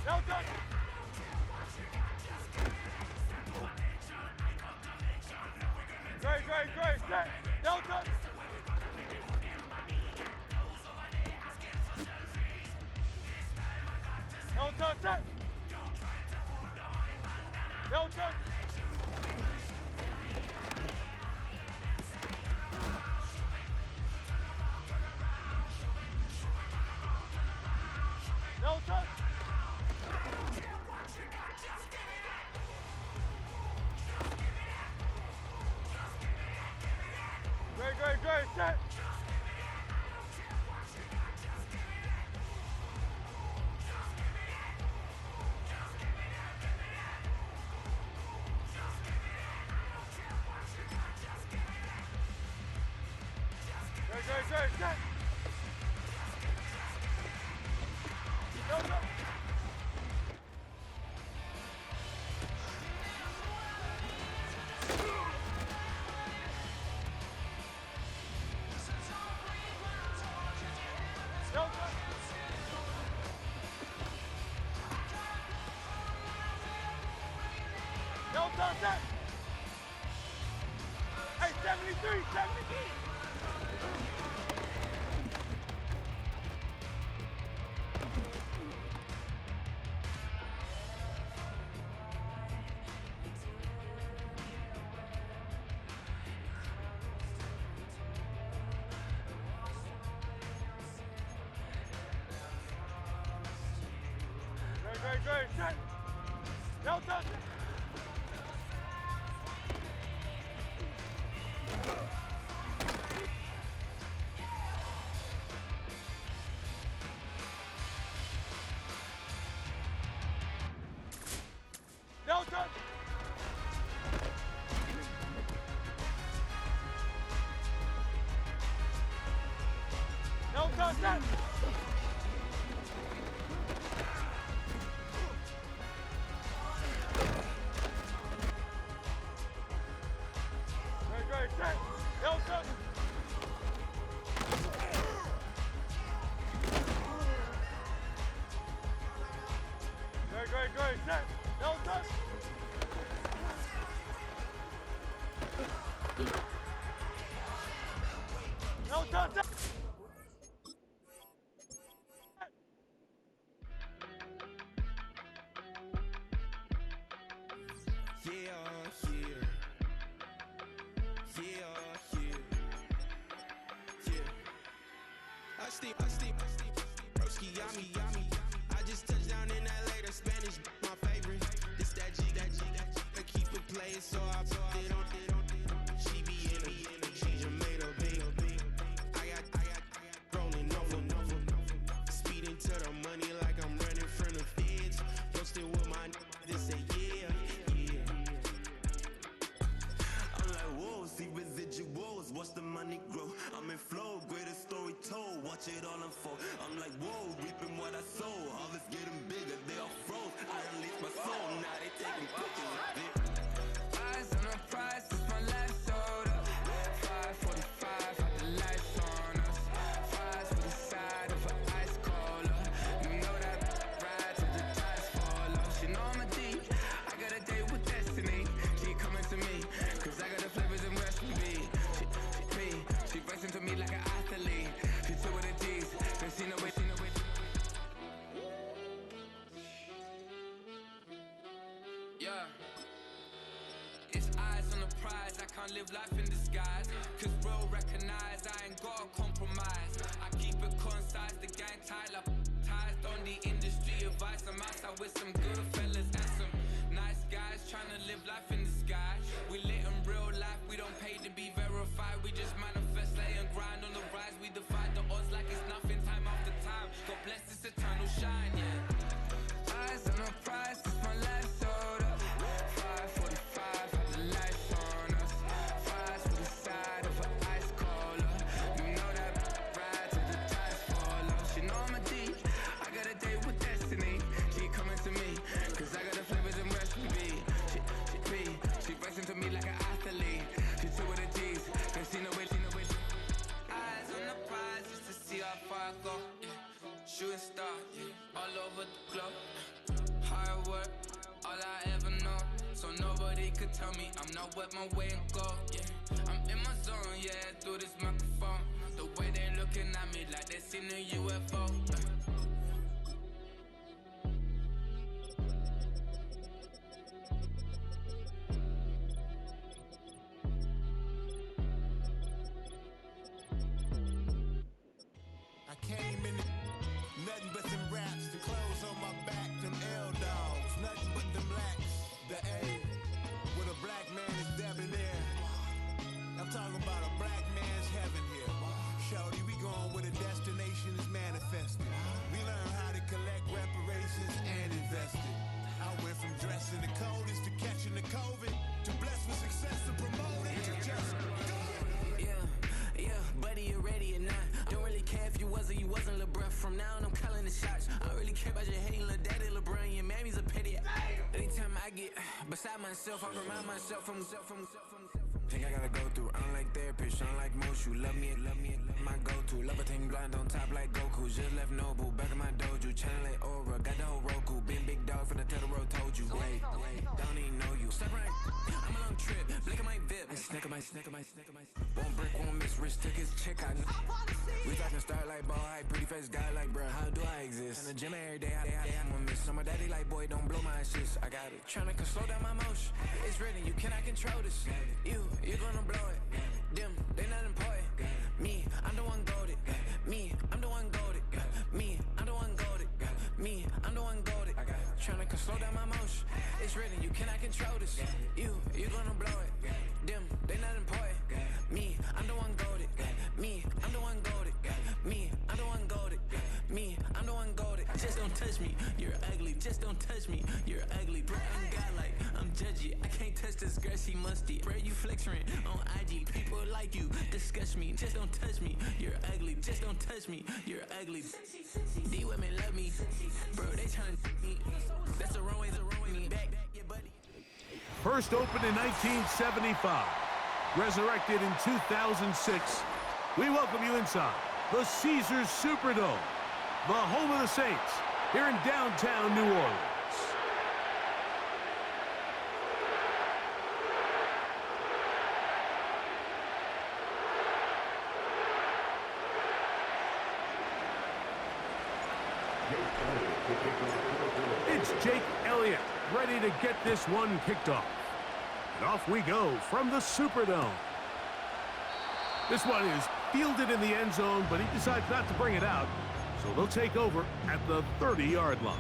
Delta! Great, set! Delta! Delta, set! Delta! Delta! Great, set! Great, set! Delta! Delta! Delta, set! Hey, 73! Great, set! Delta! Delta! Delta, set! Great, set! Delta! Great, set! Delta! Delta, set! I steam, broski, yummy. I just touched down in LA, the Spanish, my favorite. This that G, I keep it playing, so I put it on. She be in it, she just made a big. I got rolling over, speeding to the money like I'm running from the feds. Posted with my they say yeah. I'm like, whoa, see residuals, watch the money grow. I'm in flow, greatest story told, watch it all unfold. I'm like, whoa, reaping what I sow, harvest getting bigger, they all froze. I release my soul, now they taking pictures of it. Eyes on the prize, it's my last soda. 5:45, had the lights on us. Fries with the side of an ice cola. You know that ride till the tires fall off. She know I'm a D, I got a date with destiny. She coming to me, cause I got the flavors and recipe. She racing to me like an athlete. She two with the D's, then she know it. Yeah. It's eyes on the prize, I can't live life in disguise. Cause real recognize, I ain't gotta compromise. I keep it concise, the gang tied up. Ties on the industry advice. I'm outside with some good fellas and some nice guys. Trying to live life in the sky. We lit in real life, we don't pay to be verified. We just manifest, lay and grind on the rise. We defy the odds like it's nothing, time after time. God bless this eternal shine, yeah. Eyes on the prize, it's my last soda. 5:45, had the lights on us. Fries with the side of an ice cola. You know that ride till the tires fall off. She know I'm a D, I got a date with destiny. She coming to me, cause I got the flavors and recipe. She racing to me like an athlete. She two with the D's, then she know it. Eyes on the prize just to see how far I go. Yeah. Shooting star, yeah. All over the globe. work, all I ever know. So nobody could tell me I'm not wet my way and go, yeah. I'm in my zone, yeah, through this microphone. The way they looking at me like they seen a UFO. I came in nothing but them raps, the clothes on my back, them L-dogs, nothing but them blacks. The A, with a black man is debonair. I'm talking about a black man's heaven here. Shorty, we going where the destination is manifested. We learn how to collect reparations and invest it. I went from dressing the coldest to catching the COVID, to blessed with success to promote it, to just go. Yeah, buddy, you ready or not? Don't really care if you was or you wasn't, LeBron. From now on, I'm calling the shots. I don't really care about your hating, little daddy, LeBron. Your mammy's a pity. Anytime I get beside myself, I remind myself from. Think I gotta go through. I don't like therapists, I don't like most. You love me, my go-to. Love a thing blind on top like Goku. Just left Noble, back in my dojo. Channel like Aura, got the whole Roku. Been big dog from the Tether Road, told you. Wait, don't even know you. Step right, I'm a long trip. Blink of my VIP. Snick of my. One brick, one miss. Rich took his chick, I know. We talking start like ball hype, pretty face guy like, bruh, how do I exist? In the gym every day, I'm a miss. So my daddy like, boy, don't blow my assist. I got it. Tryna slow down my motion. It's written, you cannot control this. You gonna blow it. Them, they not important. Me, I'm the one goated. Me, I'm the one goated. Me, I'm the one goated. Me, I'm the one goated. Tryna slow down my motion. It's written, you cannot control this. You gonna blow it. Them, they not important. Me, I'm the one goated. Me, I'm the one goated. Me, I'm the one goated. Me, I'm the one goated. Just don't touch me, you're ugly. Just don't touch me, you're ugly. Bro, I'm godlike, I'm judgy. I can't touch this girl, she musty. Bro, you flexing on IG. People like you disgust me. Just don't touch me, you're ugly. Just don't touch me, you're ugly. These women love me, bro. They trying to me. That's the wrong way. Me back, yeah, buddy. First opened in 1975, resurrected in 2006. We welcome you inside the Caesars Superdome, the home of the Saints, here in downtown New Orleans. It's Jake Elliott, ready to get this one kicked off. And off we go from the Superdome. This one is fielded in the end zone, but he decides not to bring it out. So they'll take over at the 30-yard line.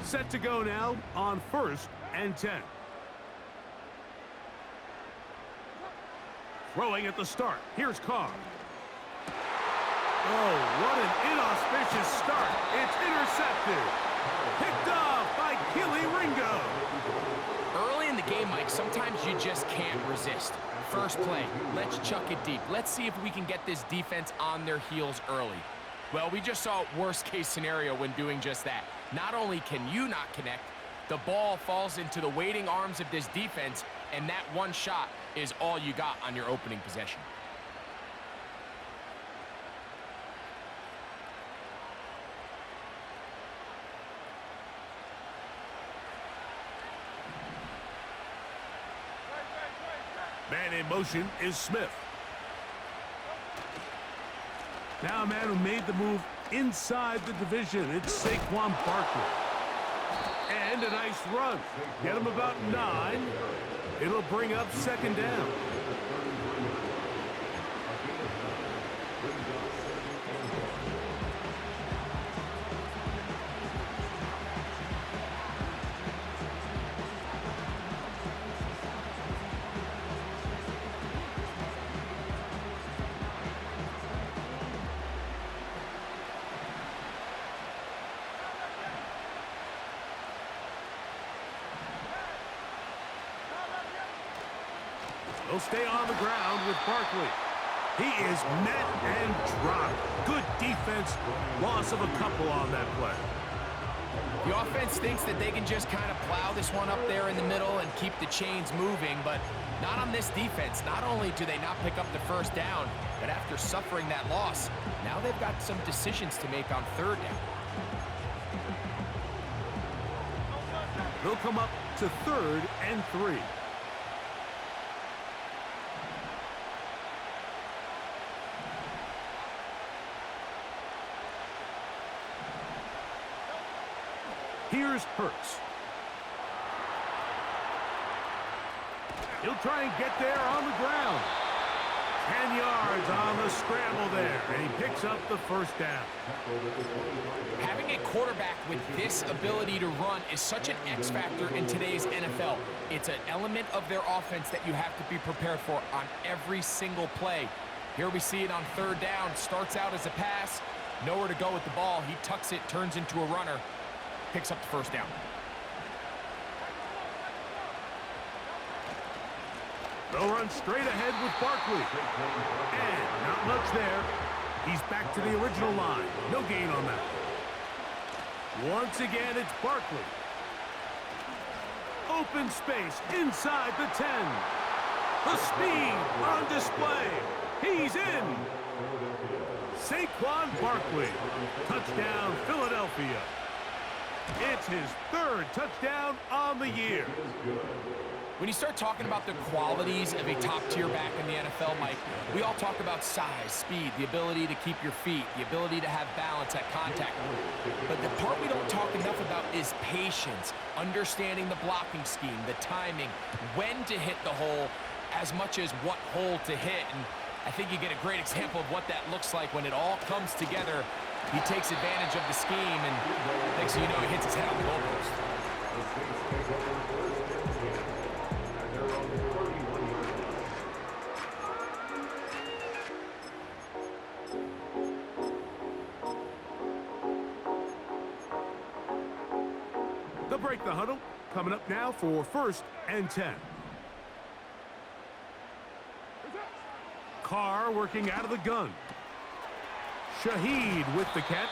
Set to go now on 1st and 10. Throwing at the start. Here's Carr. Oh, what an inauspicious start. It's intercepted. Picked off by Keely Ringo. Early in the game, Mike, sometimes you just can't resist. First play, let's chuck it deep. Let's see if we can get this defense on their heels early. Well, we just saw worst case scenario when doing just that. Not only can you not connect, the ball falls into the waiting arms of this defense, and that one shot is all you got on your opening possession. Man in motion is Smith. Now a man who made the move inside the division. It's Saquon Barkley. And a nice run. Get him about 9. It'll bring up 2nd down. He'll stay on the ground with Barkley. He is met and dropped. Good defense. Loss of a couple on that play. The offense thinks that they can just kind of plow this one up there in the middle and keep the chains moving, but not on this defense. Not only do they not pick up the first down, but after suffering that loss, now they've got some decisions to make on third down. They'll come up to 3rd and 3. Here's Hurts. He'll try and get there on the ground. 10 yards on the scramble there, and he picks up the first down. Having a quarterback with this ability to run is such an X factor in today's NFL. It's an element of their offense that you have to be prepared for on every single play. Here we see it on third down. Starts out as a pass, nowhere to go with the ball. He tucks it, turns into a runner, picks up the first down. They'll run straight ahead with Barkley. And not much there. He's back to the original line. No gain on that. Once again, it's Barkley. Open space inside the 10. The speed on display. He's in. Saquon Barkley. Touchdown, Philadelphia. It's his 3rd touchdown on the year. When you start talking about the qualities of a top-tier back in the NFL, Mike, we all talk about size, speed, the ability to keep your feet, the ability to have balance at contact. But the part we don't talk enough about is patience, understanding the blocking scheme, the timing, when to hit the hole, as much as what hole to hit. And I think you get a great example of what that looks like when it all comes together. He takes advantage of the scheme, and next thing you know, he hits his head on the goalpost. They'll break the huddle. Coming up now for 1st and 10. Carr working out of the gun. Shaheed with the catch.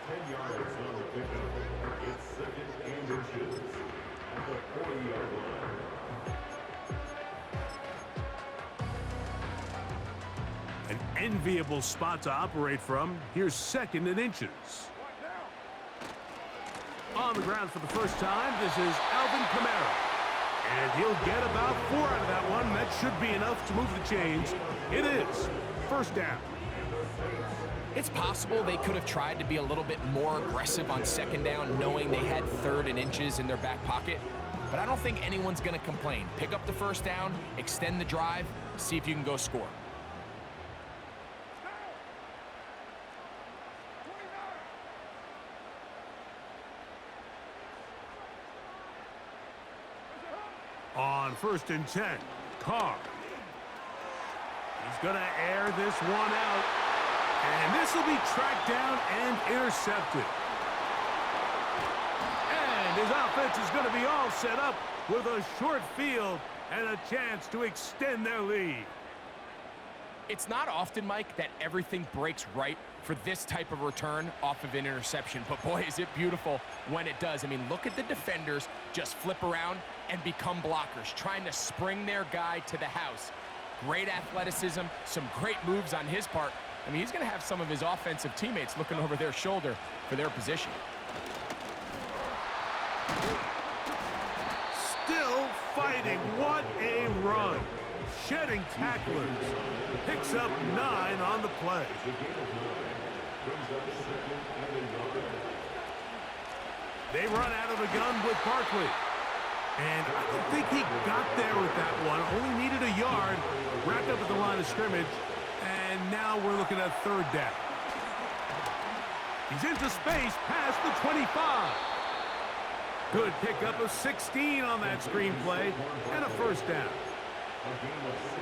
10 yards on the pickup. It's 2nd and inches at the 40-yard line. An enviable spot to operate from. Here's 2nd and inches. On the ground for the first time, this is Alvin Kamara. And he'll get about 4 out of that one. That should be enough to move the chains. It is 1st down. It's possible they could have tried to be a little bit more aggressive on 2nd down, knowing they had 3rd and inches in their back pocket. But I don't think anyone's going to complain. Pick up the first down, extend the drive, see if you can go score. On 1st and 10, Carr. He's going to air this one out. And this will be tracked down and intercepted. And his offense is going to be all set up with a short field and a chance to extend their lead. It's not often, Mike, that everything breaks right for this type of return off of an interception. But boy, is it beautiful when it does. I mean, look at the defenders just flip around and become blockers, trying to spring their guy to the house. Great athleticism, some great moves on his part. I mean, he's going to have some of his offensive teammates looking over their shoulder for their position. Still fighting. What a run. Shedding tacklers. Picks up 9 on the play. They run out of the gun with Barkley. And I don't think he got there with that one. Only needed a yard. Wrapped up at the line of scrimmage. And now we're looking at 3rd down. He's into space past the 25. Good pickup of 16 on that screenplay. And a 1st down.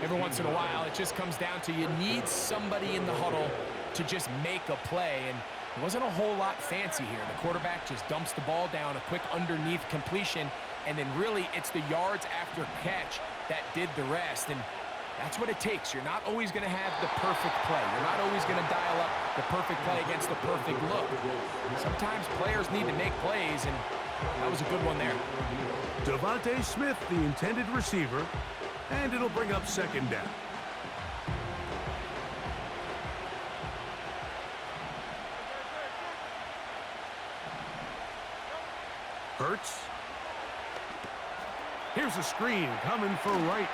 Every once in a while, it just comes down to you need somebody in the huddle to just make a play. And it wasn't a whole lot fancy here. The quarterback just dumps the ball down, a quick underneath completion, and then really it's the yards after catch that did the rest. And That's what it takes. You're not always going to have the perfect play. You're not always going to dial up the perfect play against the perfect look. Sometimes players need to make plays, and that was a good one there. Devontae Smith, the intended receiver, and it'll bring up second down. Hurts. Here's a screen coming for Wright.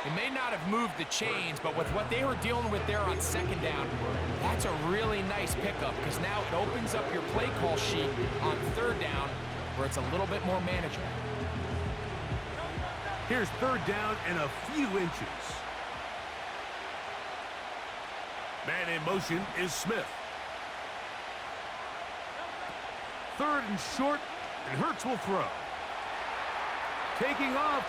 They may not have moved the chains, but with what they were dealing with there on second down, that's a really nice pickup because now it opens up your play call sheet on third down where it's a little bit more manageable. Here's third down and a few inches. Man in motion is Smith. Third and short, and Hurts will throw. Taking off,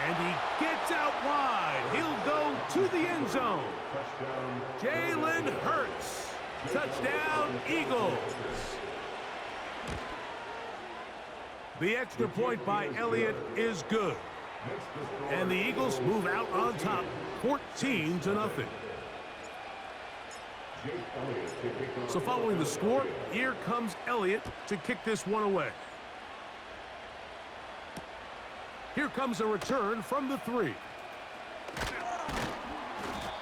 and he gets out wide. He'll go to the end zone. Jalen Hurts. Touchdown, Eagles. The extra point by Elliott is good. And the Eagles move out on top, 14-0. So following the score, here comes Elliott to kick this one away. Here comes a return from the 3.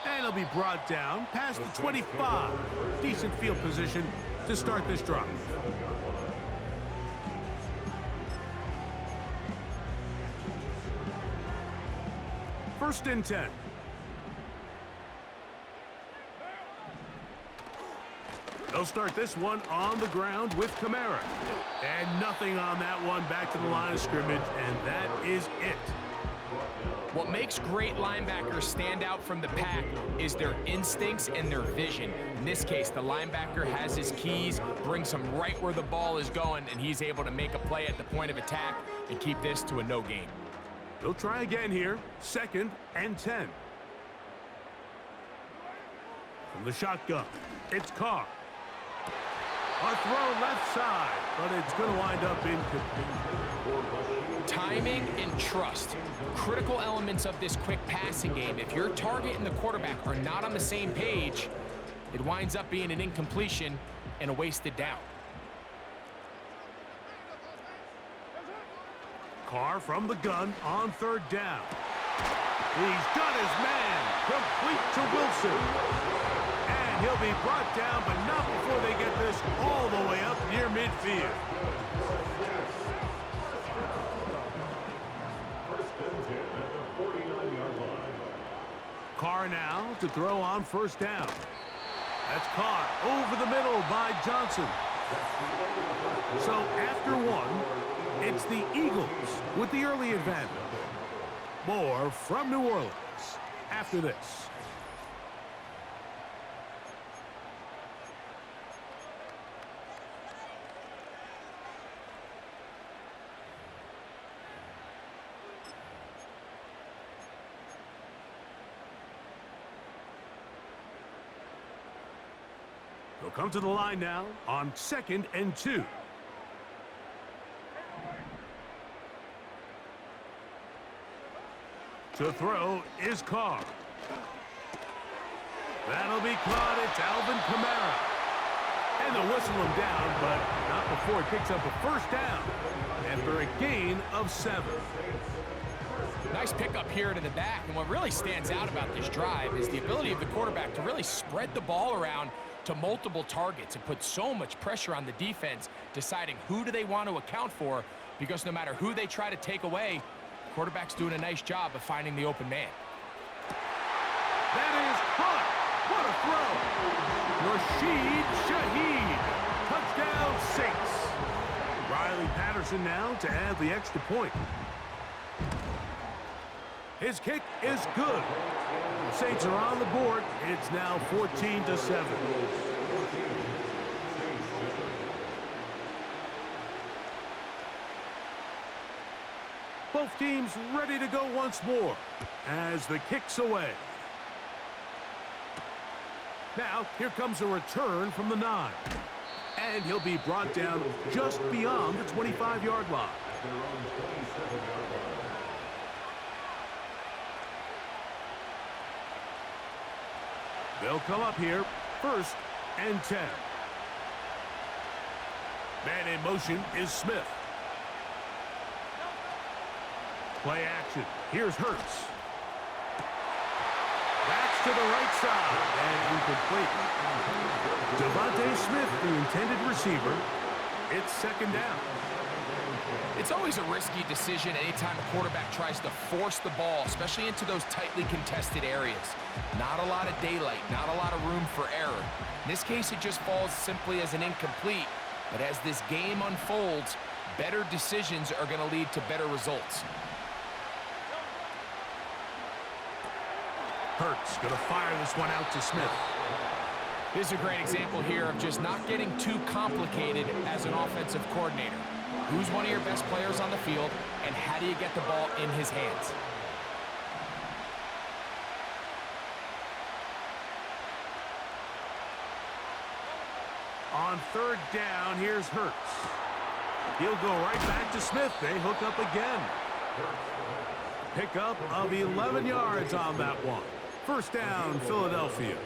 And he'll be brought down past the 25. Decent field position to start this drive. First and 10. They'll start this one on the ground with Kamara. And nothing on that one, back to the line of scrimmage, and that is it. What makes great linebackers stand out from the pack is their instincts and their vision. In this case, the linebacker has his keys, brings him right where the ball is going, and he's able to make a play at the point of attack and keep this to a no gain. They'll try again here, second and 10. From the shotgun, it's Carr. A throw left side, but it's going to wind up incomplete. Timing and trust, critical elements of this quick passing game. If your target and the quarterback are not on the same page, it winds up being an incompletion and a wasted down. Carr from the gun on third down. He's got his man, complete to Wilson. And he'll be brought down, but not before they get this all the way up near midfield. Carr now to throw on first down. That's caught over the middle by Johnson. So after one, it's the Eagles with the early advantage. More from New Orleans after this. They'll come to the line now on 2nd and 2. To throw is Carr. That'll be caught. It's Alvin Kamara. And they'll whistle him down, but not before he picks up a first down after a gain of 7. Nice pickup here to the back, and what really stands out about this drive is the ability of the quarterback to really spread the ball around to multiple targets and put so much pressure on the defense deciding who do they want to account for, because no matter who they try to take away, the quarterback's doing a nice job of finding the open man. That is caught. What a throw. Rashid Shaheed. Touchdown Saints. Riley Patterson now to add the extra point. His kick is good. The Saints are on the board. It's now 14-7. Both teams ready to go once more as the kick's away. Now, here comes a return from the 9. And he'll be brought down just beyond the 25-yard line. They'll come up here, 1st and 10. Man in motion is Smith. Play action. Here's Hurts. Backs to the right side and incomplete. Devontae Smith, the intended receiver. It's 2nd down. It's always a risky decision anytime a quarterback tries to force the ball, especially into those tightly contested areas. Not a lot of daylight, not a lot of room for error. In this case, it just falls simply as an incomplete. But as this game unfolds, better decisions are going to lead to better results. Hurts going to fire this one out to Smith. This is a great example here of just not getting too complicated as an offensive coordinator. Who's one of your best players on the field, and how do you get the ball in his hands? On 3rd down, here's Hurts. He'll go right back to Smith. They hook up again. Pickup of 11 yards on that one. 1st down, Philadelphia.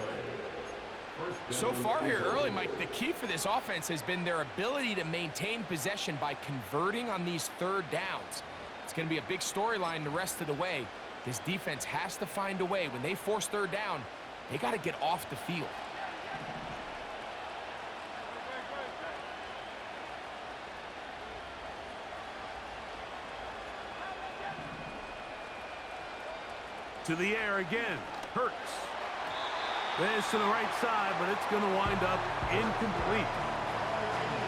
So far here early, Mike, the key for this offense has been their ability to maintain possession by converting on these 3rd downs. It's going to be a big storyline the rest of the way. This defense has to find a way. When they force 3rd down, they got to get off the field. To the air again. Hurts. This to the right side, but it's going to wind up incomplete.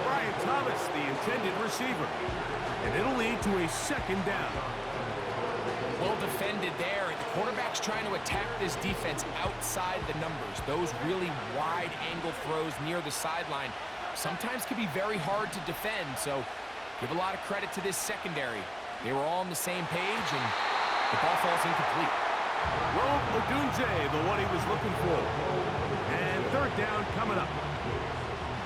Brian Thomas, the intended receiver. And it'll lead to a 2nd down. Well defended there. The quarterback's trying to attack this defense outside the numbers. Those really wide angle throws near the sideline sometimes can be very hard to defend. So give a lot of credit to this secondary. They were all on the same page, and the ball falls incomplete. Rome Odunze, the one he was looking for. And 3rd down coming up.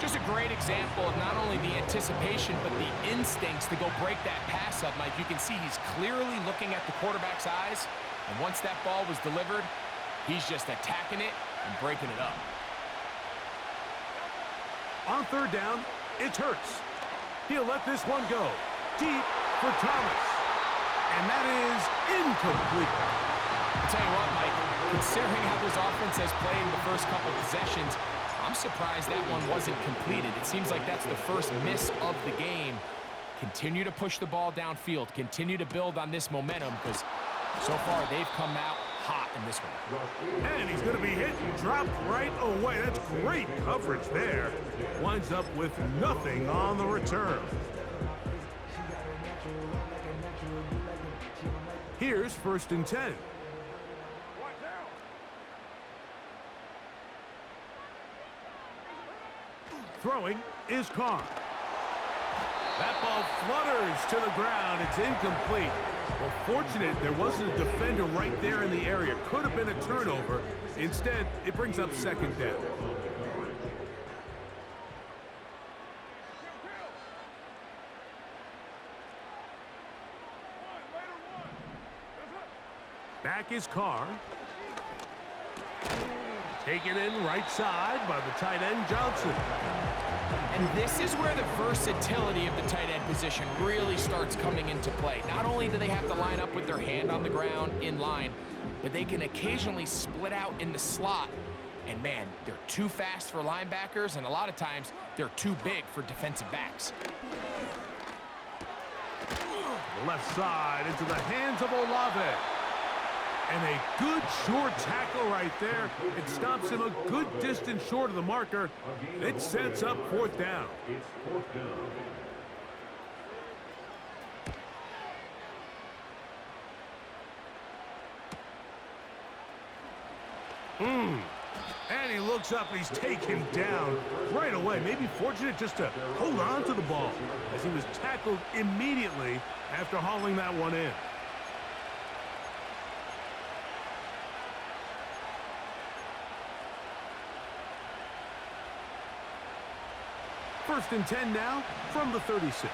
Just a great example of not only the anticipation, but the instincts to go break that pass up, Mike. You can see he's clearly looking at the quarterback's eyes, and once that ball was delivered, he's just attacking it and breaking it up. On 3rd down, it's Hurts. He'll let this one go. Deep for Thomas. And that is incomplete. I'll tell you what, Mike, considering how this offense has played in the first couple possessions, I'm surprised that one wasn't completed. It seems like that's the first miss of the game. Continue to push the ball downfield. Continue to build on this momentum, because so far they've come out hot in this one. And he's going to be hit and dropped right away. That's great coverage there. Winds up with nothing on the return. Here's 1st and 10. Throwing is Carr. That ball flutters to the ground. It's incomplete. Well, fortunate there wasn't a defender right there in the area. Could have been a turnover. Instead, it brings up 2nd down. Back is Carr. Taken in right side by the tight end, Johnson. And this is where the versatility of the tight end position really starts coming into play. Not only do they have to line up with their hand on the ground in line, but they can occasionally split out in the slot. And man, they're too fast for linebackers, and a lot of times they're too big for defensive backs. The left side into the hands of Olave. And a good short tackle right there. It stops him a good distance short of the marker. It sets up 4th down. It's 4th down. And he looks up and he's taken down right away. Maybe fortunate just to hold on to the ball as he was tackled immediately after hauling that one in. First and 10 now from the 36.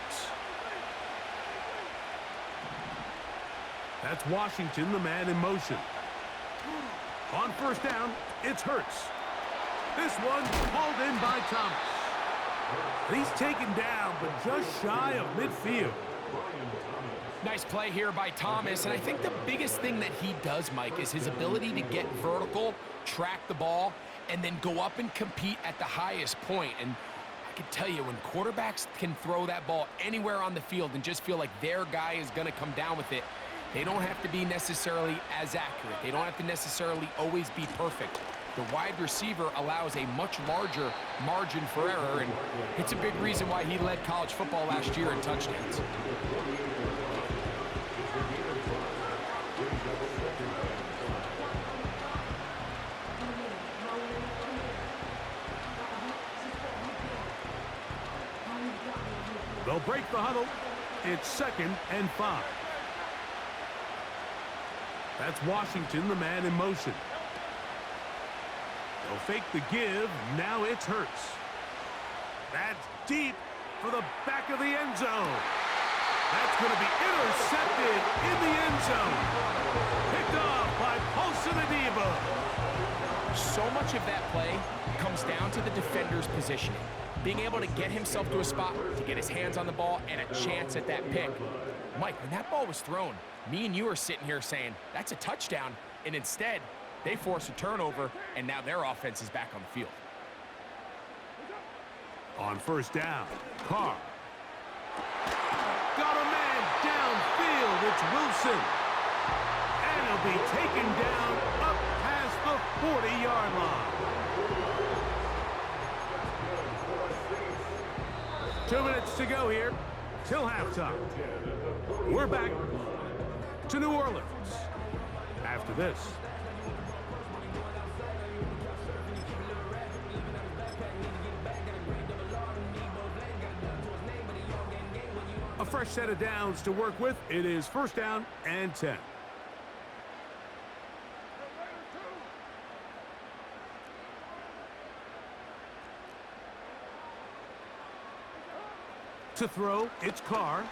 That's Washington, the man in motion. On 1st down, it's Hurts. This one called in by Thomas. He's taken down, but just shy of midfield. Nice play here by Thomas, and I think the biggest thing that he does, Mike, is his ability to get vertical, track the ball, and then go up and compete at the highest point. And I can tell you, when quarterbacks can throw that ball anywhere on the field and just feel like their guy is going to come down with it, they don't have to be necessarily as accurate. They don't have to necessarily always be perfect. The wide receiver allows a much larger margin for error, and it's a big reason why he led college football last year in touchdowns. They'll break the huddle. It's 2nd and 5. That's Washington, the man in motion. They'll fake the give. Now it's Hurts. That's deep for the back of the end zone. That's going to be intercepted in the end zone. Picked off by Paulson Adebo. So much of that play comes down to the defender's positioning. Being able to get himself to a spot, to get his hands on the ball, and a chance at that pick. Mike, when that ball was thrown, me and you are sitting here saying, that's a touchdown, and instead, they force a turnover, and now their offense is back on the field. On 1st down, Carr. Got a man downfield, it's Wilson. And he'll be taken down up past the 40-yard line. 2 minutes to go here till halftime. We're back to New Orleans after this. A fresh set of downs to work with. It is 1st down and 10. To throw, it's Carr.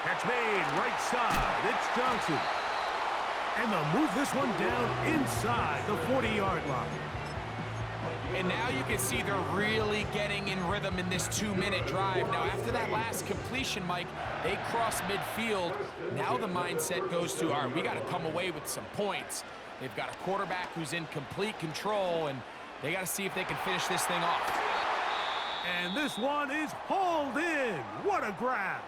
Catch made, right side, it's Johnson. And they'll move this one down inside the 40-yard line. And now you can see they're really getting in rhythm in this 2-minute drive. Now, after that last completion, Mike, they cross midfield. Now the mindset goes to, all right, we got to come away with some points. They've got a quarterback who's in complete control, and they got to see if they can finish this thing off. And this one is hauled in. What a grab.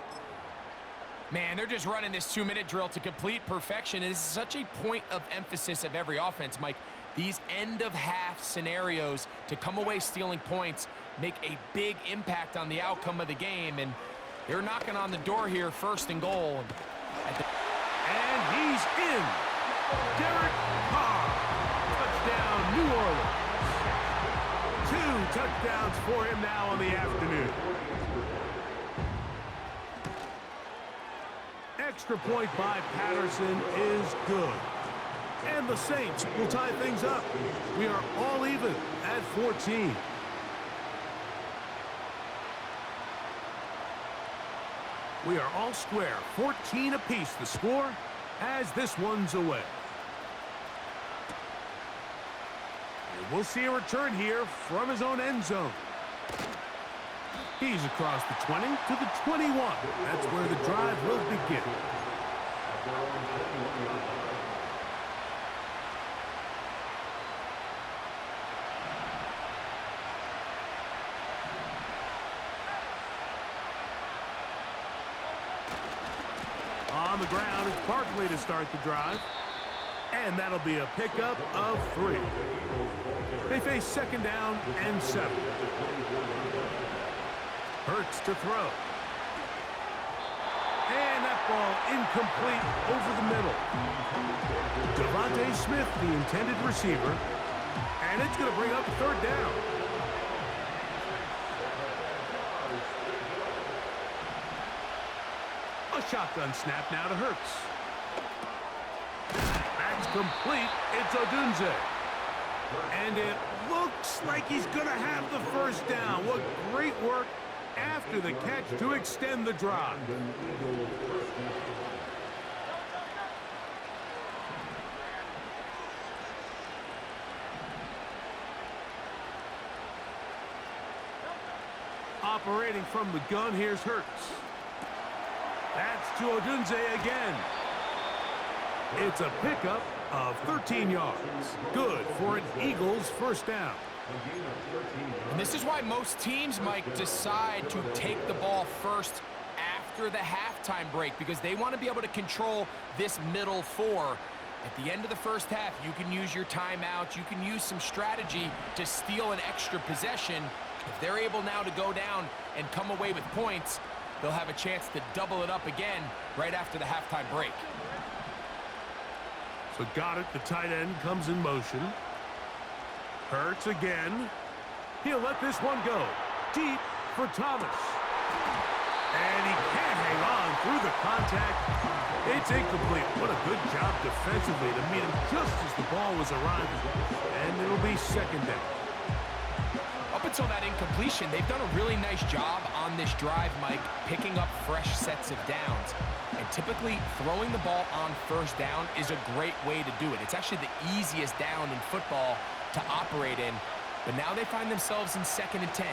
Man, they're just running this 2-minute drill to complete perfection. It is such a point of emphasis of every offense, Mike. These end-of-half scenarios to come away stealing points make a big impact on the outcome of the game. And they're knocking on the door here, 1st and goal. And he's in. Derek Carr. Touchdown, New Orleans. 2 touchdowns for him now on the afternoon. Extra point by Patterson is good. And the Saints will tie things up. We are all even at 14. We are all square, 14 apiece the score as this one's away. And we'll see a return here from his own end zone. He's across the 20 to the 21. That's where the drive will begin. On the ground, it's Barkley to start the drive. And that'll be a pickup of 3. They face 2nd down and 7. Hurts to throw. And that ball incomplete over the middle. Devontae Smith, the intended receiver. And it's going to bring up 3rd down. A shotgun snap now to Hurts. That's complete. It's Odunze. And it looks like he's going to have the 1st down. What great work after the catch to extend the drive. Operating from the gun, here's Hurts. That's to Odunze again. It's a pickup of 13 yards. Good for an Eagles first down. And this is why most teams, Mike, decide to take the ball first after the halftime break, because they want to be able to control this middle four. At the end of the first half, you can use your timeouts, you can use some strategy to steal an extra possession. If they're able now to go down and come away with points, they'll have a chance to double it up again right after the halftime break. So got it, the tight end comes in motion. Hurts again. He'll let this one go. Deep for Thomas. And he can't hang on through the contact. It's incomplete. What a good job defensively to meet him just as the ball was arriving. And it'll be second down. Up until that incompletion, they've done a really nice job on this drive, Mike, picking up fresh sets of downs. And typically, throwing the ball on first down is a great way to do it. It's actually the easiest down in football to operate in. But now they find themselves in 2nd and 10.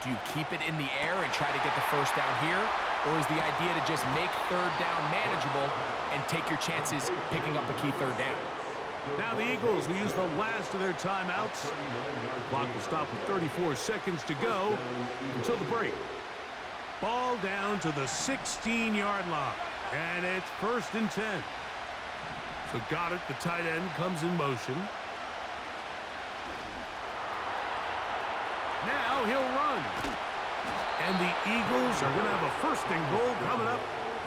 Do you keep it in the air and try to get the first down here? Or is the idea to just make third down manageable and take your chances picking up a key third down? Now the Eagles will use the last of their timeouts. Clock will stop with 34 seconds to go until the break. Ball down to the 16-yard line. And it's 1st and 10. So got it, the tight end comes in motion. Now he'll run. And the Eagles are going to have a 1st and goal coming up.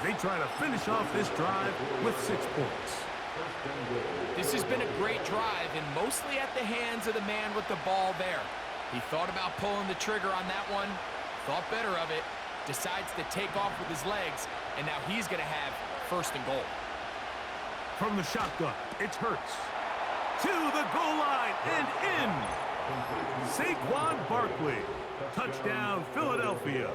They try to finish off this drive with 6 points. This has been a great drive, and mostly at the hands of the man with the ball there. He thought about pulling the trigger on that one, thought better of it, decides to take off with his legs, and now he's going to have 1st and goal. From the shotgun, it's Hurts. To the goal line and in. Saquon Barkley. Touchdown, Philadelphia.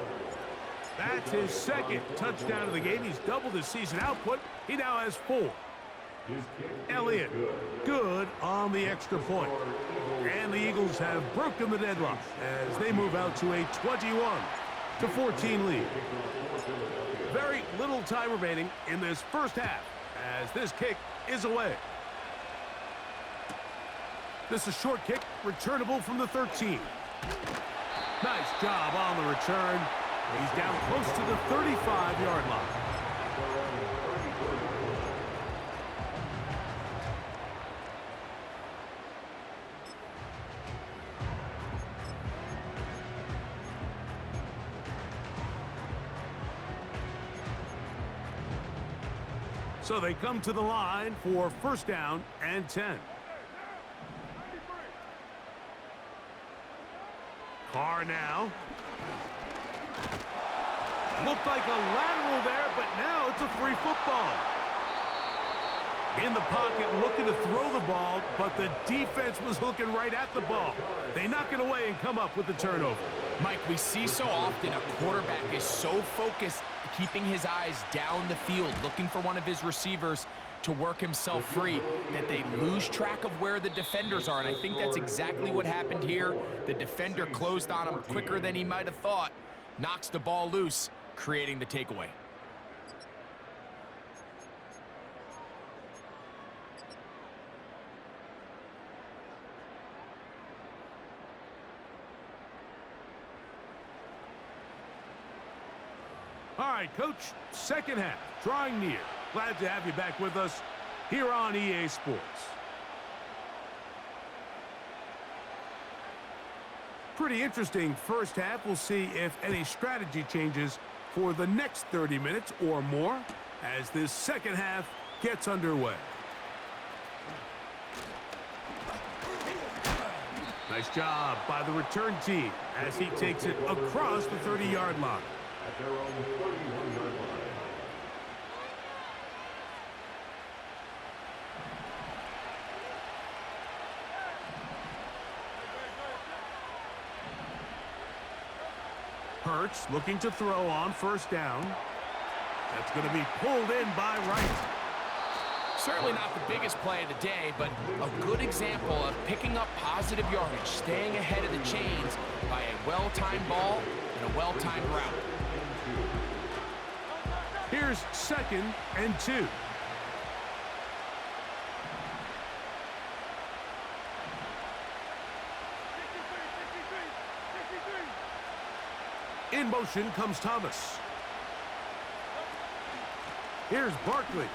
That's his 2nd touchdown of the game. He's doubled his season output. He now has 4. Elliott, good on the extra point. And the Eagles have broken the deadlock as they move out to a 21-14 lead. Very little time remaining in this first half as this kick is away. This is a short kick, returnable from the 13. Nice job on the return. He's down close to the 35-yard line. So they come to the line for 1st down and 10. Carr now. Looked like a lateral there, but now it's a free football. In the pocket, looking to throw the ball, but the defense was looking right at the ball. They knock it away and come up with the turnover. Mike, we see so often a quarterback is so focused, keeping his eyes down the field, looking for one of his receivers to work himself free, that they lose track of where the defenders are. And I think that's exactly what happened here. The defender closed on him quicker than he might have thought, knocks the ball loose, creating the takeaway. All right, Coach, 2nd half, drawing near. Glad to have you back with us here on EA Sports. Pretty interesting first half. We'll see if any strategy changes for the next 30 minutes or more as this 2nd half gets underway. Nice job by the return team as he takes it across the 30-yard line. At their own 31-yard line. Hurts looking to throw on 1st down. That's going to be pulled in by Wright. Certainly not the biggest play of the day, but a good example of picking up positive yardage, staying ahead of the chains by a well-timed ball and a well-timed route. Here's 2nd and 2. In motion comes Thomas. Here's Barkley.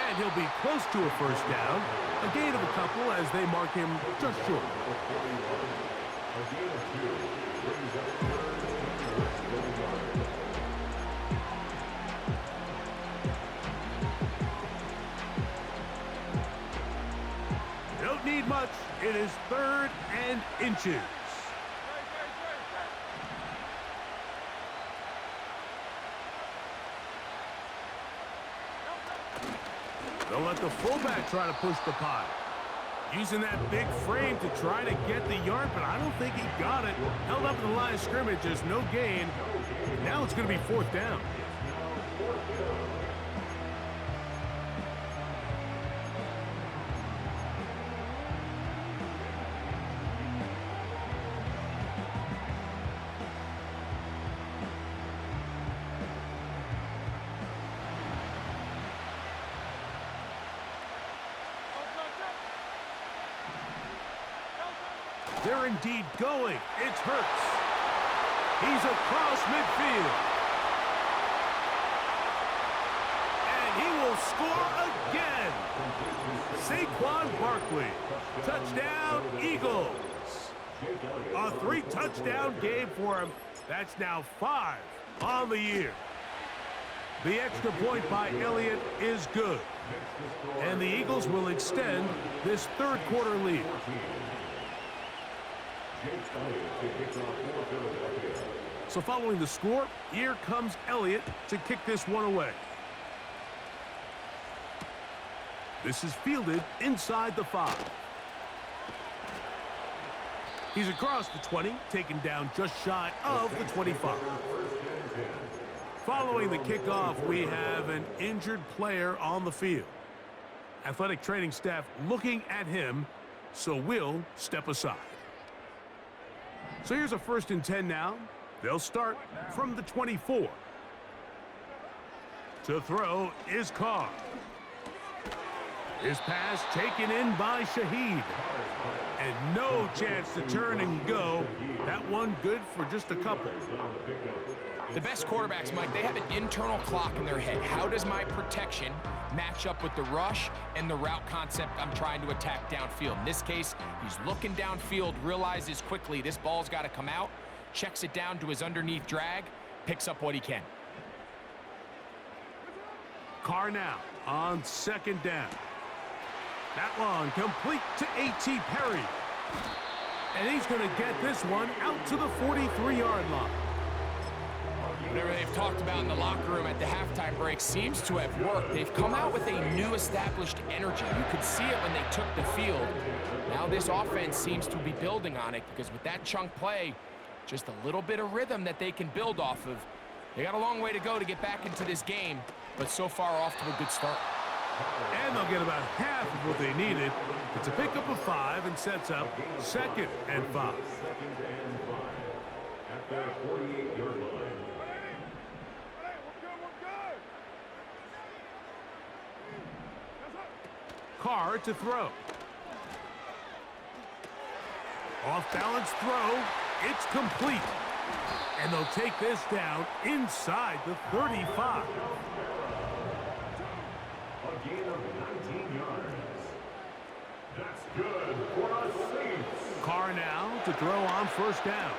And he'll be close to a first down. A gain of a couple as they mark him just short. Don't need much. It is 3rd and inches. They'll let the fullback try to push the pile. Using that big frame to try to get the yard, but I don't think he got it. Held up in the line of scrimmage, there's no gain. Now it's going to be 4th down. They're indeed going. It's Hurts. He's across midfield. And he will score again. Saquon Barkley. Touchdown, Eagles. A 3-touchdown game for him. That's now 5 on the year. The extra point by Elliott is good. And the Eagles will extend this 3rd quarter lead. So following the score, here comes Elliott to kick this one away. This is fielded inside the 5. He's across the 20, taken down just shy of the 25. Following the kickoff, we have an injured player on the field. Athletic training staff looking at him, so we'll step aside. So here's a 1st and 10 now. They'll start from the 24. To throw is Carr. His pass taken in by Shaheed. And no chance to turn and go. That one good for just a couple. The best quarterbacks, Mike, they have an internal clock in their head. How does my protection match up with the rush and the route concept I'm trying to attack downfield? In this case, he's looking downfield, realizes quickly this ball's got to come out, checks it down to his underneath drag, picks up what he can. Carr now on 2nd down. That one complete to A.T. Perry. And he's going to get this one out to the 43-yard line. Whatever they've talked about in the locker room at the halftime break seems to have worked. They've come out with a new established energy. You could see it when they took the field. Now this offense seems to be building on it because with that chunk play, just a little bit of rhythm that they can build off of. They got a long way to go to get back into this game, but so far off to a good start. And they'll get about half of what they needed. It's a pickup of 5 and sets up 2nd and 5. At their 48-yard line. Carr to throw. Off-balance throw. It's complete. And they'll take this down inside the 35. A gain of 19 yards. That's good for a Saints. Carr now to throw on 1st down.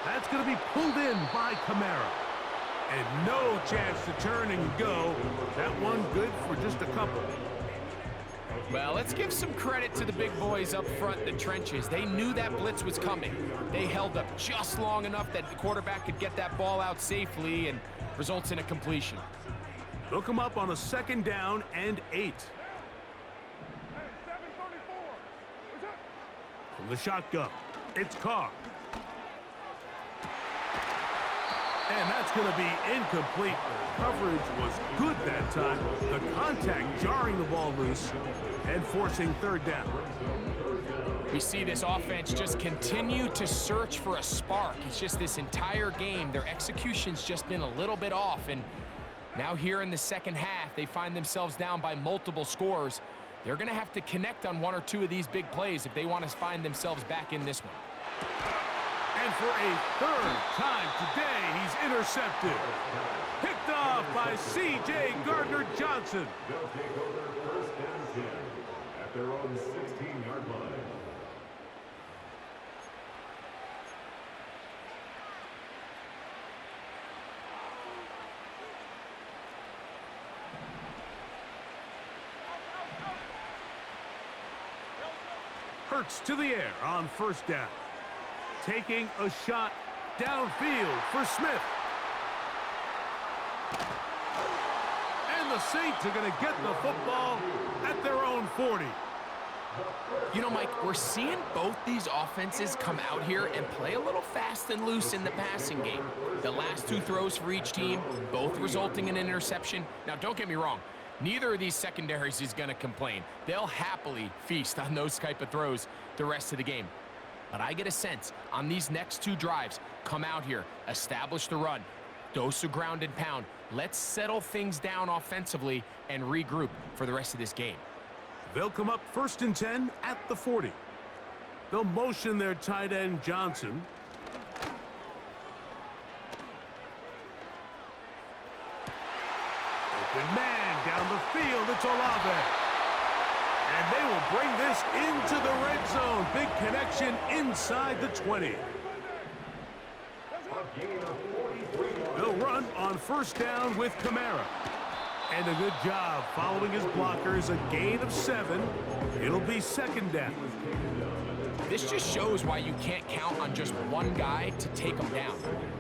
That's going to be pulled in by Kamara. And no chance to turn and go. That one good for just a couple. Well, let's give some credit to the big boys up front in the trenches. They knew that blitz was coming. They held up just long enough that the quarterback could get that ball out safely and results in a completion. They'll come up on a 2nd down and 8. From the shotgun, it's Carr. And that's That's going to be incomplete. Coverage was good that time. The contact jarring the ball loose and forcing third down. We see this offense just continue to search for a spark. It's just this entire game, their execution's just been a little bit off. And now here in the second half, they find themselves down by multiple scores. They're going to have to connect on one or two of these big plays if they want to find themselves back in this one. And for a third time today, he's intercepted. Picked off by C.J. Gardner-Johnson. They'll take over first and 10 at their own 16-yard line. Hurts to the air on first down. Taking a shot downfield for Smith. And the Saints are going to get the football at their own 40. You know, Mike, we're seeing both these offenses come out here and play a little fast and loose in the passing game. The last two throws for each team, both resulting in an interception. Now, don't get me wrong. Neither of these secondaries is going to complain. They'll happily feast on those type of throws the rest of the game. But I get a sense on these next two drives, come out here, establish the run, dose of ground and pound. Let's settle things down offensively and regroup for the rest of this game. They'll come up first and 10 at the 40. They'll motion their tight end Johnson. Open man down the field. It's Olave. And they will bring this into the red zone. Big connection inside the 20. They'll run on first down with Kamara. And a good job following his blockers. A gain of 7. It'll be second down. This just shows why you can't count on just one guy to take him down.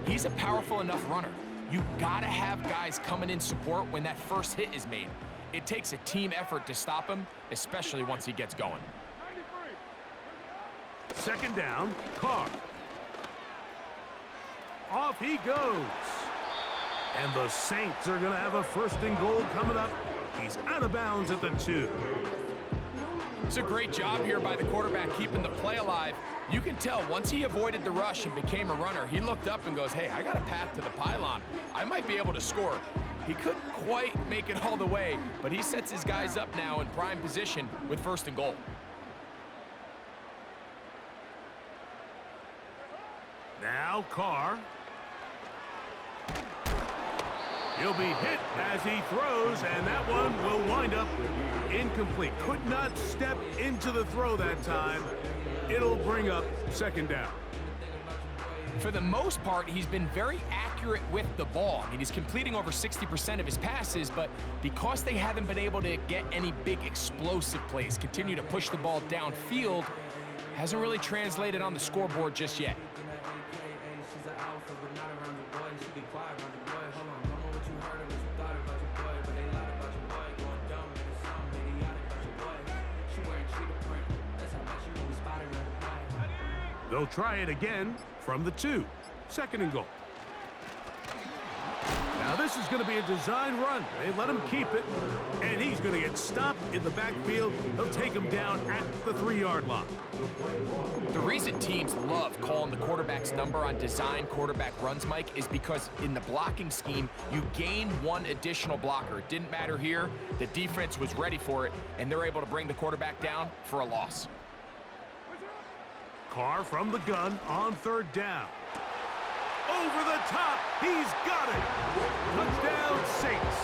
He's a powerful enough runner. You gotta have guys coming in support when that first hit is made. It takes a team effort to stop him, especially once he gets going. Second down, Carr. Off he goes. And the Saints are going to have a first and goal coming up. He's out of bounds at the 2. It's a great job here by the quarterback keeping the play alive. You can tell once he avoided the rush and became a runner, he looked up and goes, hey, I got a path to the pylon. I might be able to score. He couldn't quite make it all the way, but he sets his guys up now in prime position with first and goal. Now Carr. He'll be hit as he throws, and that one will wind up incomplete. Could not step into the throw that time. It'll bring up second down. For the most part, he's been very accurate with the ball. I mean, he's completing over 60% of his passes, but because they haven't been able to get any big explosive plays, continue to push the ball downfield, hasn't really translated on the scoreboard just yet. They'll try it again from the 2. Second and goal. Now this is going to be a design run. They let him keep it, and he's going to get stopped in the backfield. They'll take him down at the 3-yard line. The reason teams love calling the quarterback's number on design quarterback runs, Mike, is because in the blocking scheme, you gain one additional blocker. It didn't matter here. The defense was ready for it, and they're able to bring the quarterback down for a loss. Carr from the gun on third down. Over the top, he's got it. Touchdown, Saints.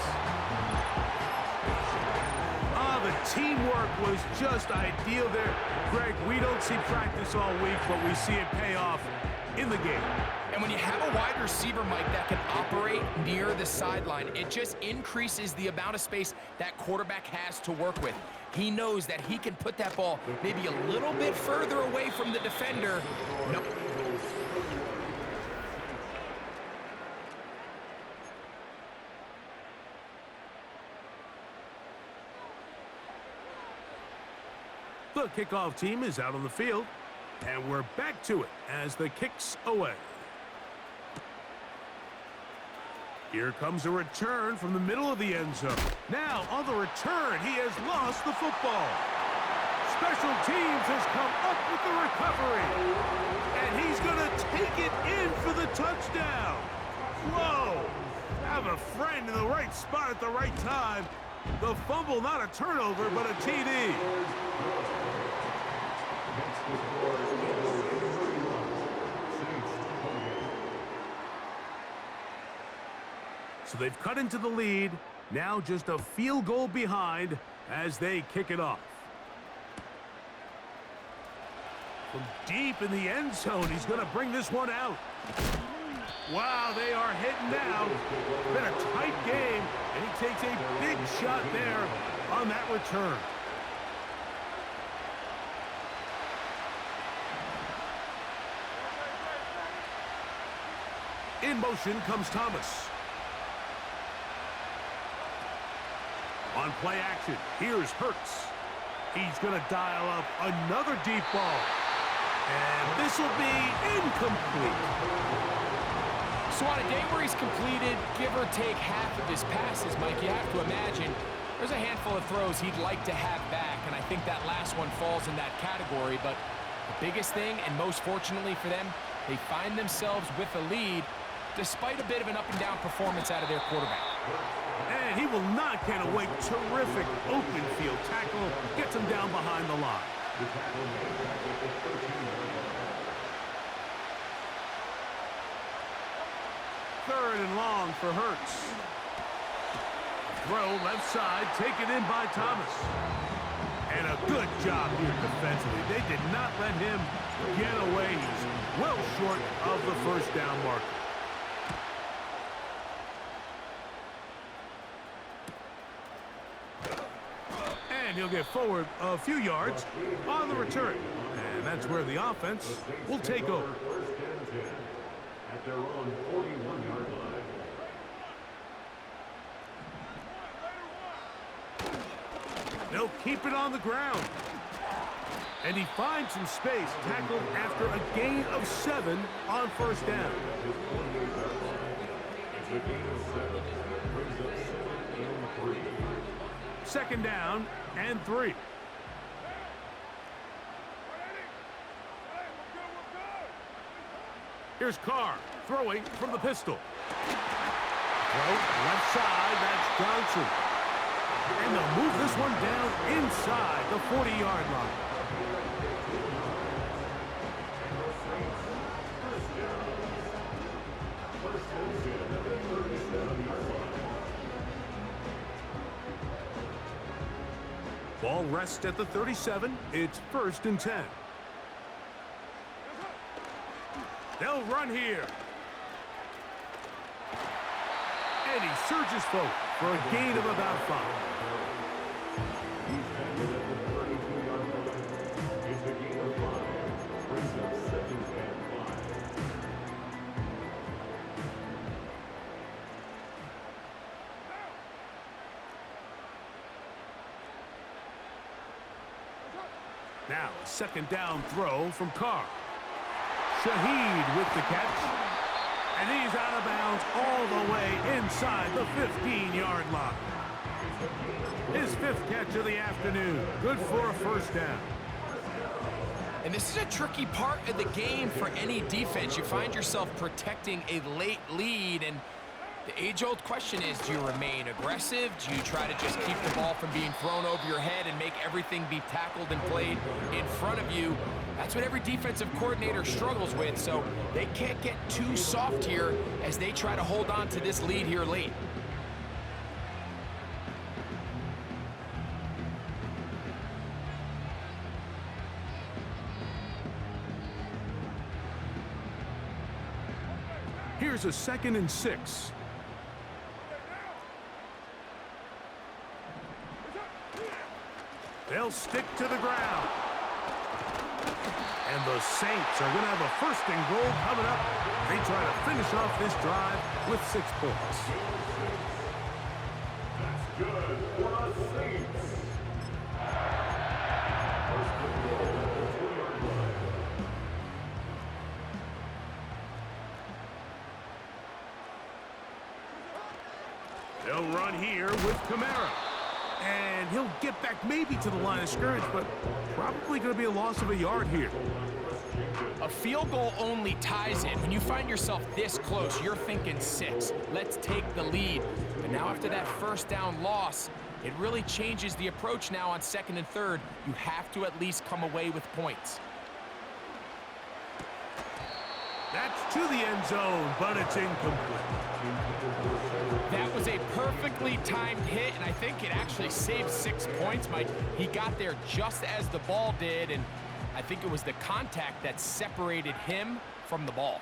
The teamwork was just ideal there. Greg, we don't see practice all week, but we see it pay off in the game. And when you have a wide receiver, Mike, that can operate near the sideline, it just increases the amount of space that quarterback has to work with. He knows that he can put that ball maybe a little bit further away from the defender. Nope. The kickoff team is out on the field, and we're back to it as the kick's away. Here comes a return from the middle of the end zone. Now, on the return, he has lost the football. Special teams has come up with the recovery. And he's going to take it in for the touchdown. Whoa! Have a friend in the right spot at the right time. The fumble, not a turnover, but a TD. So they've cut into the lead. Now just a field goal behind as they kick it off. From deep in the end zone, he's going to bring this one out. Wow, they are hitting now. Been a tight game, and he takes a big shot there on that return. In motion comes Thomas. On play action, here's Hurts. He's going to dial up another deep ball. And this will be incomplete. So on a day where he's completed, give or take half of his passes, Mike, you have to imagine there's a handful of throws he'd like to have back, and I think that last one falls in that category. But the biggest thing, and most fortunately for them, they find themselves with a lead despite a bit of an up-and-down performance out of their quarterback. And he will not get away. Terrific open field tackle. Gets him down behind the line. Third and long for Hurts. Throw left side, taken in by Thomas. And a good job here defensively. They did not let him get away. He's well short of the first down marker. And he'll get forward a few yards on the return. And that's where the offense will take over. At their own 41-yard line. They'll keep it on the ground. And he finds some space, tackled after a gain of 7 on first down. It's a gain of 7. Brings up 2nd and 3. Second down and 3. Here's Carr throwing from the pistol. Throw left side, that's Johnson. And they'll move this one down inside the 40-yard line. Ball rests at the 37. It's 1st and 10. They'll run here. And he surges forward for a gain of about 5. It's a gain of 5. Brings up 2nd and 5. Now, a second down throw from Carr. Shaheed with the catch. And he's out of bounds all the way inside the 15-yard line. His 5th catch of the afternoon. Good for a first down. And this is a tricky part of the game for any defense. You find yourself protecting a late lead, and the age-old question is, do you remain aggressive? Do you try to just keep the ball from being thrown over your head and make everything be tackled and played in front of you? That's what every defensive coordinator struggles with, so they can't get too soft here as they try to hold on to this lead here late. Here's a 2nd and 6. They'll stick to the ground. And the Saints are going to have a 1st and goal coming up. They try to finish off this drive with 6 points. That's good for the Saints. First and goal at the 2-yard line. They'll run here with Kamara. And he'll get back maybe to the line of scrimmage, but probably going to be a loss of a yard here. A field goal only ties it. When you find yourself this close, you're thinking 6. Let's take the lead. But now after that first down loss, it really changes the approach now on 2nd and 3rd. You have to at least come away with points. That's to the end zone, but it's incomplete. That was a perfectly timed hit, and I think it actually saved 6 points, Mike. He got there just as the ball did, and I think it was the contact that separated him from the ball.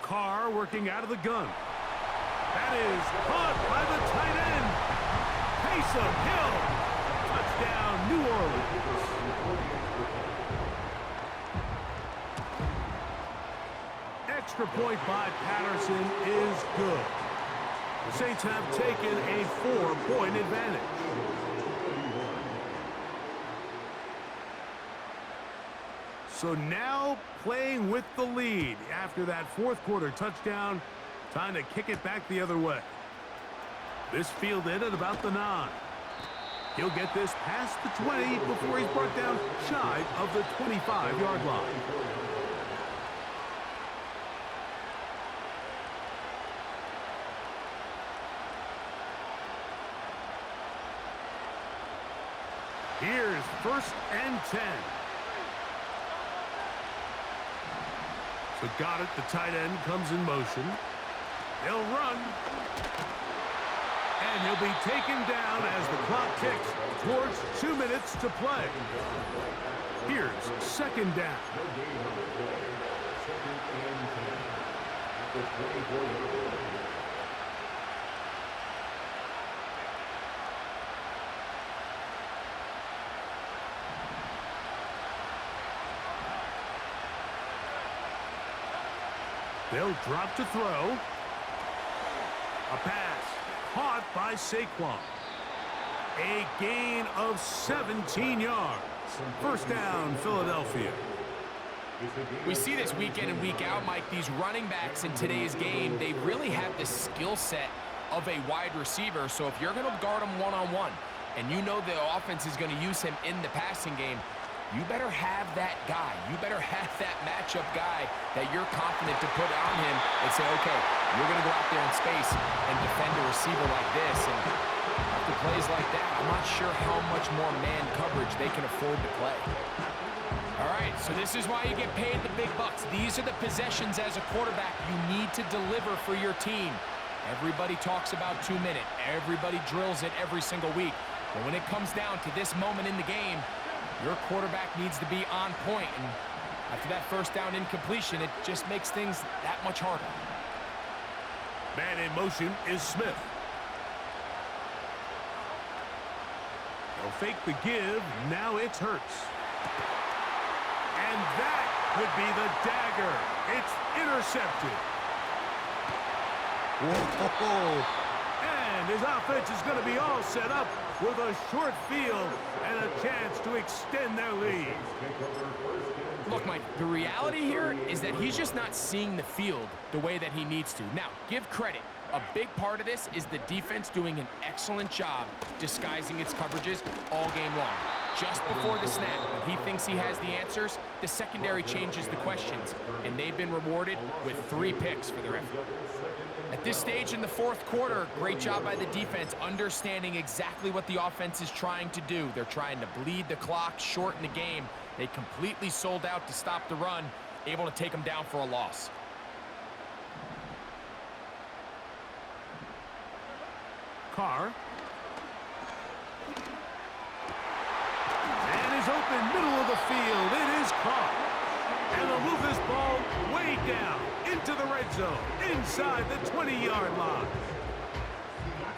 Carr working out of the gun. That is caught by the tight end. Taysom Hill. Touchdown, New Orleans. Extra point by Patterson is good. The Saints have taken a 4-point advantage. So now playing with the lead after that 4th quarter touchdown, time to kick it back the other way. This fielded at about the 9. He'll get this past the 20 before he's brought down shy of the 25-yard line. Here's 1st and 10. So got it, the tight end comes in motion. He'll run. And he'll be taken down as the clock ticks towards 2 minutes to play. Here's 2nd down. They'll drop to throw. A pass caught by Saquon. A gain of 17 yards. 1st down, Philadelphia. We see this week in and week out, Mike. These running backs in today's game, they really have the skill set of a wide receiver. So if you're going to guard him one-on-one, and you know the offense is going to use him in the passing game, you better have that guy. You better have that matchup guy that you're confident to put on him and say, okay, you're going to go out there in space and defend a receiver like this. And after plays like that, I'm not sure how much more man coverage they can afford to play. All right, so this is why you get paid the big bucks. These are the possessions as a quarterback you need to deliver for your team. Everybody talks about 2 minute. Everybody drills it every single week. But when it comes down to this moment in the game, your quarterback needs to be on point, and after that 1st down incompletion, it just makes things that much harder. Man in motion is Smith. They'll fake the give. Now it's Hurts. And that could be the dagger. It's intercepted. Whoa. And his offense is going to be all set up with a short field and a chance to extend their lead. Look, Mike, the reality here is that he's just not seeing the field the way that he needs to. Now, give credit. A big part of this is the defense doing an excellent job disguising its coverages all game long. Just before the snap, when he thinks he has the answers, the secondary changes the questions, and they've been rewarded with 3 picks for their effort. At this stage in the 4th quarter, great job by the defense understanding exactly what the offense is trying to do. They're trying to bleed the clock, shorten the game. They completely sold out to stop the run, able to take them down for a loss. Carr. And is open, middle of the field. It is caught. And they'll move this ball way down into the red zone, inside the 20-yard line.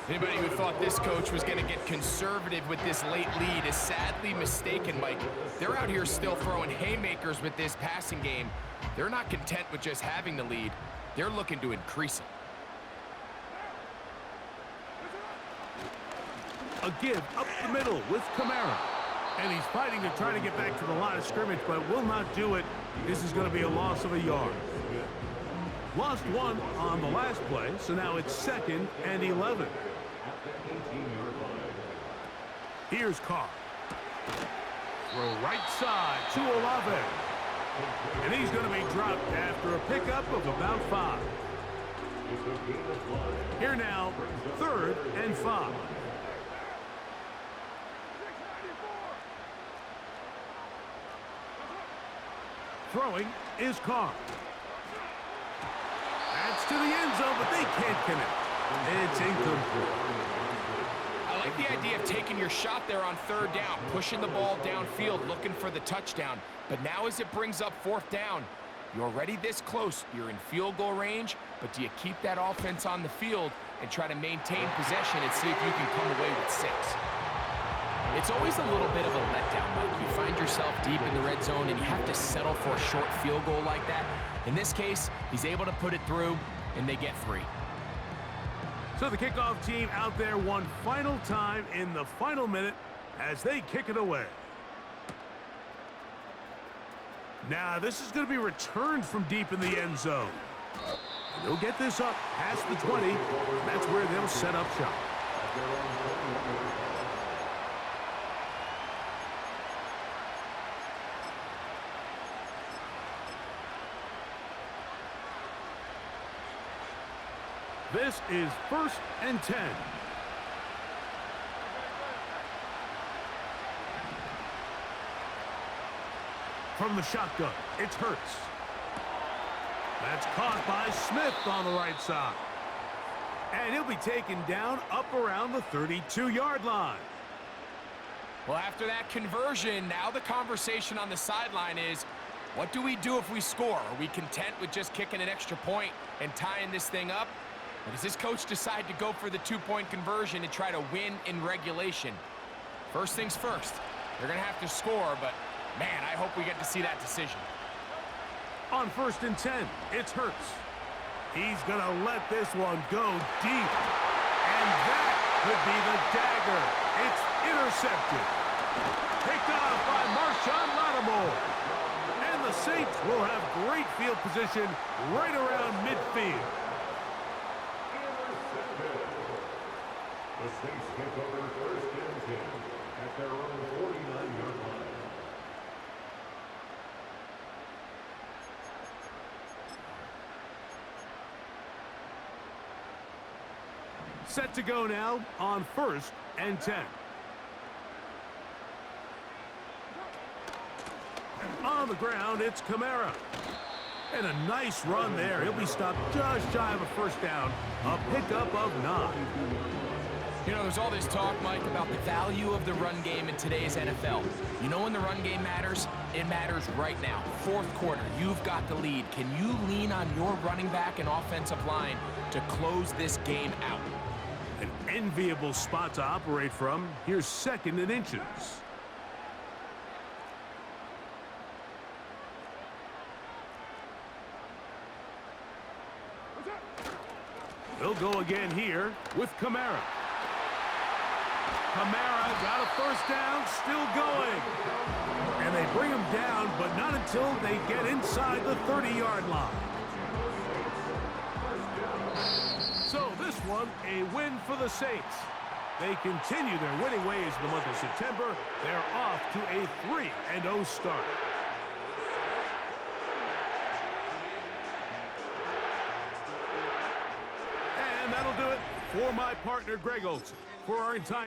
Anybody who thought this coach was going to get conservative with this late lead is sadly mistaken, Mike. They're out here still throwing haymakers with this passing game. They're not content with just having the lead. They're looking to increase it. A give up the middle with Kamara. And he's fighting to try to get back to the line of scrimmage, but will not do it. This is going to be a loss of a yard. Lost one on the last play, so now it's 2nd and 11. Here's Carr. Throw right side to Olave. And he's going to be dropped after a pickup of about 5. Here now, 3rd and 5. Throwing is Carr. That's to the end zone, but they can't connect. It's incomplete. I like the idea of taking your shot there on 3rd down, pushing the ball downfield, looking for the touchdown. But now as it brings up 4th down, you're already this close. You're in field goal range, but do you keep that offense on the field and try to maintain possession and see if you can come away with 6? It's always a little bit of a letdown, Mike. You find yourself deep in the red zone and you have to settle for a short field goal like that. In this case, he's able to put it through, and they get 3. So the kickoff team out there one final time in the final minute as they kick it away. Now this is going to be returned from deep in the end zone. And they'll get this up past the 20. That's where they'll set up shop. This is 1st and 10. From the shotgun, it's Hurts. That's caught by Smith on the right side. And he'll be taken down up around the 32-yard line. Well, after that conversion, now the conversation on the sideline is, what do we do if we score? Are we content with just kicking an extra point and tying this thing up? Or does this coach decide to go for the 2-point conversion and try to win in regulation? First things first, they're going to have to score, but man, I hope we get to see that decision. On 1st and 10, it's Hurts. He's going to let this one go deep. And that could be the dagger. It's intercepted. Picked off by Marshawn Lattimore. And the Saints will have great field position right around midfield. The Saints take over 1st and 10 at their own 49-yard line. Set to go now on 1st and 10. On the ground, it's Kamara. And a nice run there. He'll be stopped just shy of a 1st down. A pickup of 9. You know, there's all this talk, Mike, about the value of the run game in today's NFL. You know when the run game matters? It matters right now. 4th quarter, you've got the lead. Can you lean on your running back and offensive line to close this game out? An enviable spot to operate from. Here's 2nd and inches. He'll go again here with Kamara. Kamara got a 1st down, still going. And they bring him down, but not until they get inside the 30-yard line. So this one, a win for the Saints. They continue their winning ways in the month of September. They're off to a 3-0 start. And that'll do it for my partner, Greg Olson. For our entire...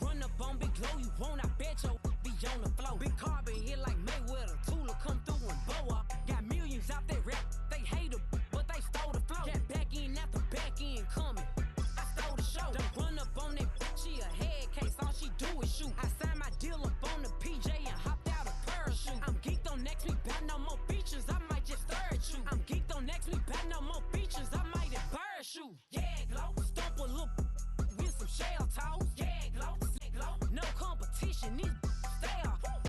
Run up on Big Glow, you won't, I bet you'll be on the floor. Big car